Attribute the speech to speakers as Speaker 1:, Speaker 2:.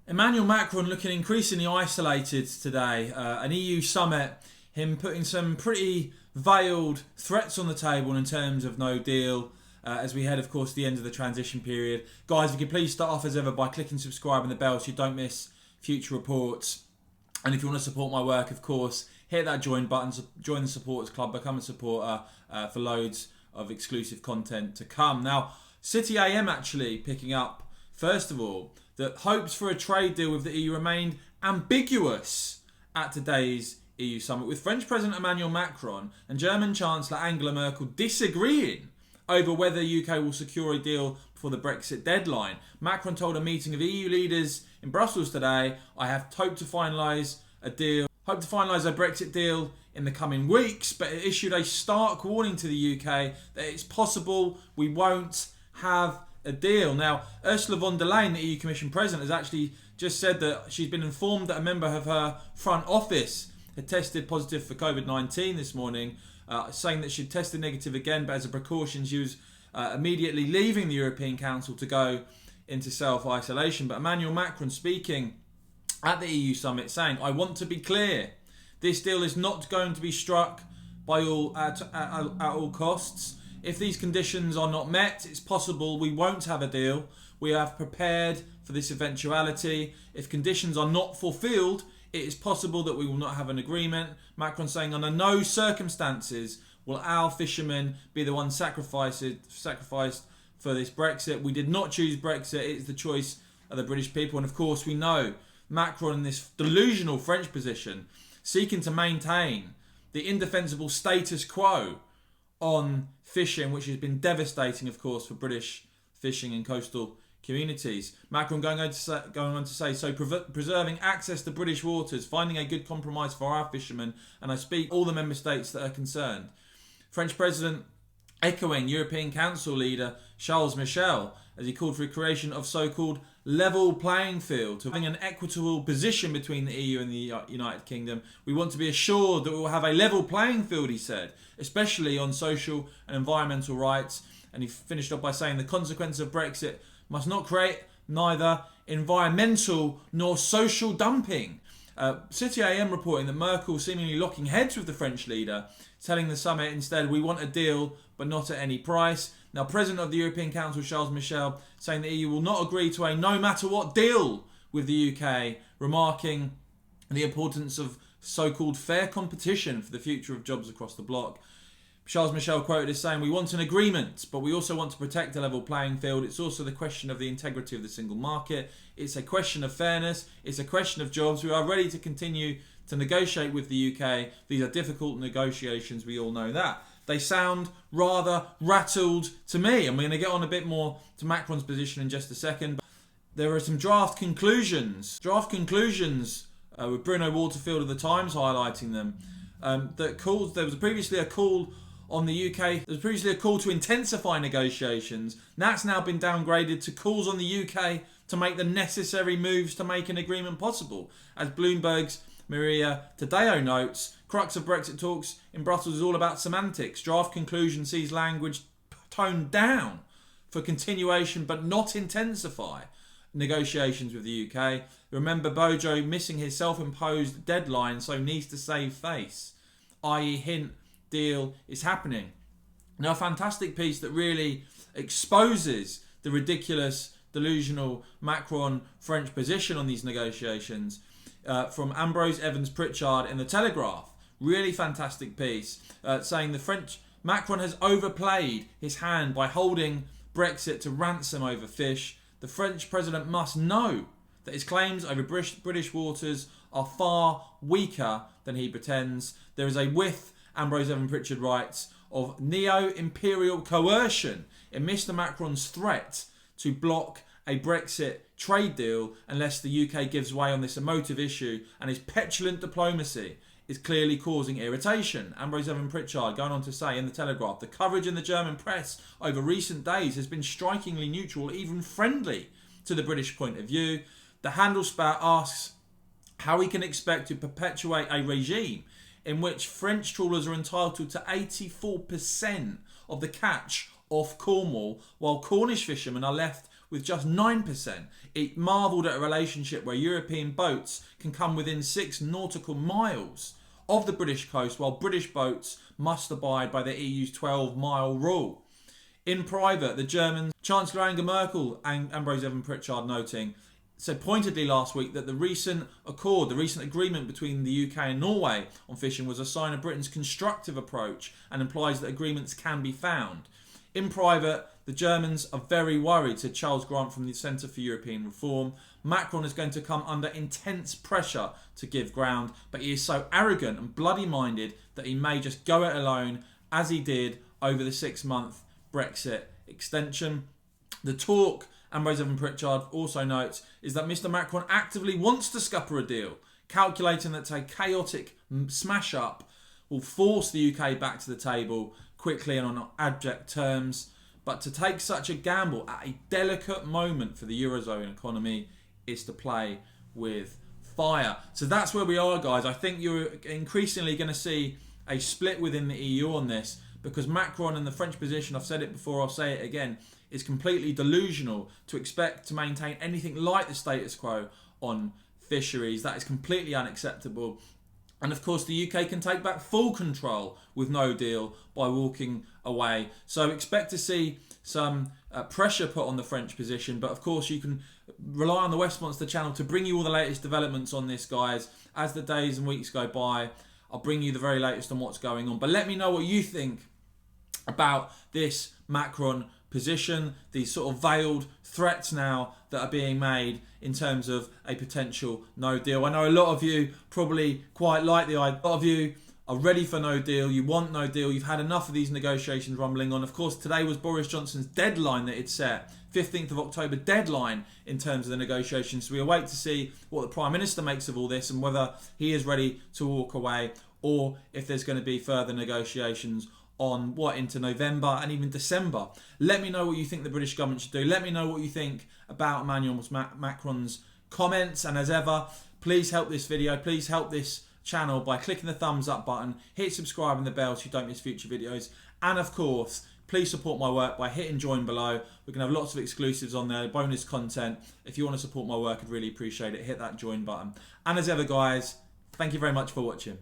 Speaker 1: Emmanuel Macron looking increasingly isolated today. An EU summit, him putting some pretty veiled threats on the table in terms of no deal as we head, of course, to the end of the transition period. Guys, if you could please start off as ever by clicking subscribe and the bell so you don't miss future reports. And if you want to support my work, of course, hit that join button, join the supporters club, become a supporter for loads of exclusive content to come. Now, City AM actually picking up, first of all, that hopes for a trade deal with the EU remained ambiguous at today's EU summit, with French President Emmanuel Macron and German Chancellor Angela Merkel disagreeing over whether the UK will secure a deal before the Brexit deadline. Macron told a meeting of EU leaders in Brussels today, I have hoped to finalise a Brexit deal in the coming weeks, but it issued a stark warning to the UK that it's possible we won't have a deal. Now, Ursula von der Leyen, the EU Commission President, has actually just said that she's been informed that a member of her front office had tested positive for COVID-19 this morning, saying that she'd tested negative again, but as a precaution she was immediately leaving the European Council to go into self-isolation. But Emmanuel Macron speaking at the EU summit saying, I want to be clear, this deal is not going to be struck by at all costs. If these conditions are not met, it's possible we won't have a deal. We have prepared for this eventuality. If conditions are not fulfilled, it is possible that we will not have an agreement. Macron saying, under no circumstances will our fishermen be the ones sacrificed for this Brexit. We did not choose Brexit. It's the choice of the British people. And of course, we know Macron in this delusional French position, seeking to maintain the indefensible status quo on fishing, which has been devastating, of course, for British fishing and coastal communities. Macron going on to say, so preserving access to British waters, finding a good compromise for our fishermen, and I speak all the member states that are concerned. French President echoing European Council leader Charles Michel as he called for the creation of so-called level playing field, to having an equitable position between the EU and the United Kingdom. We want to be assured that we will have a level playing field, he said, especially on social and environmental rights. And he finished off by saying the consequence of Brexit must not create neither environmental nor social dumping. City AM reporting that Merkel seemingly locking heads with the French leader, telling the summit instead, we want a deal, but not at any price. Now, President of the European Council, Charles Michel, saying the EU will not agree to a no matter what deal with the UK, remarking the importance of so-called fair competition for the future of jobs across the bloc. Charles Michel quoted as saying, we want an agreement, but we also want to protect a level playing field. It's also the question of the integrity of the single market. It's a question of fairness. It's a question of jobs. We are ready to continue to negotiate with the UK. These are difficult negotiations. We all know that. They sound rather rattled to me. I'm going to get on a bit more to Macron's position in just a second. But there are some draft conclusions. With Bruno Waterfield of the Times highlighting them. There was previously a call on the UK. There was previously a call to intensify negotiations. That's now been downgraded to calls on the UK to make the necessary moves to make an agreement possible. As Bloomberg's Maria Tadeo notes, crux of Brexit talks in Brussels is all about semantics. Draft conclusion sees language toned down for continuation but not intensify negotiations with the UK. Remember Bojo missing his self-imposed deadline, so needs to save face, i.e. hint deal is happening. Now, a fantastic piece that really exposes the ridiculous, delusional Macron French position on these negotiations from Ambrose Evans Pritchard in The Telegraph. Really fantastic piece saying the French Macron has overplayed his hand by holding Brexit to ransom over fish. The French president must know that his claims over British waters are far weaker than he pretends. There is a whiff, Ambrose Evan Pritchard writes, of neo-imperial coercion in Mr Macron's threat to block a Brexit trade deal unless the UK gives way on this emotive issue, and his petulant diplomacy is clearly causing irritation. Ambrose Evan Pritchard going on to say in The Telegraph, the coverage in the German press over recent days has been strikingly neutral, even friendly to the British point of view. The Handelsblatt asks how we can expect to perpetuate a regime in which French trawlers are entitled to 84% of the catch off Cornwall, while Cornish fishermen are left with just 9%. It marvelled at a relationship where European boats can come within 6 nautical miles of the British coast, while British boats must abide by the EU's 12-mile rule. In private, the German Chancellor Angela Merkel and Ambrose Evan Pritchard noting said pointedly last week that the recent agreement between the UK and Norway on fishing was a sign of Britain's constructive approach and implies that agreements can be found. In private, the Germans are very worried, said Charles Grant from the Centre for European Reform. Macron is going to come under intense pressure to give ground, but he is so arrogant and bloody-minded that he may just go it alone, as he did over the 6-month Brexit extension. The talk, Ambrose Evan Pritchard also notes, is that Mr Macron actively wants to scupper a deal, calculating that a chaotic smash-up will force the UK back to the table quickly and on abject terms. But to take such a gamble at a delicate moment for the Eurozone economy is to play with fire. So that's where we are, guys. I think you're increasingly going to see a split within the EU on this, because Macron and the French position, I've said it before, I'll say it again, is completely delusional to expect to maintain anything like the status quo on fisheries. That is completely unacceptable. And of course, the UK can take back full control with no deal by walking away. So expect to see some pressure put on the French position. But of course, you can rely on the Westminster channel to bring you all the latest developments on this, guys. As the days and weeks go by, I'll bring you the very latest on what's going on. But let me know what you think about this Macron position, these sort of veiled threats now that are being made in terms of a potential no deal. I know a lot of you probably quite like the idea. A lot of you are ready for no deal. You want no deal. You've had enough of these negotiations rumbling on. Of course, today was Boris Johnson's deadline that he'd set, 15th of October deadline in terms of the negotiations. So we await to see what the Prime Minister makes of all this and whether he is ready to walk away, or if there's going to be further negotiations on into November and even December. Let me know what you think the British government should do. Let me know what you think about Emmanuel Macron's comments. And as ever, please help this video. Please help this channel by clicking the thumbs up button. Hit subscribe and the bell so you don't miss future videos. And of course, please support my work by hitting join below. We're going to have lots of exclusives on there, bonus content. If you want to support my work, I'd really appreciate it. Hit that join button. And as ever, guys, thank you very much for watching.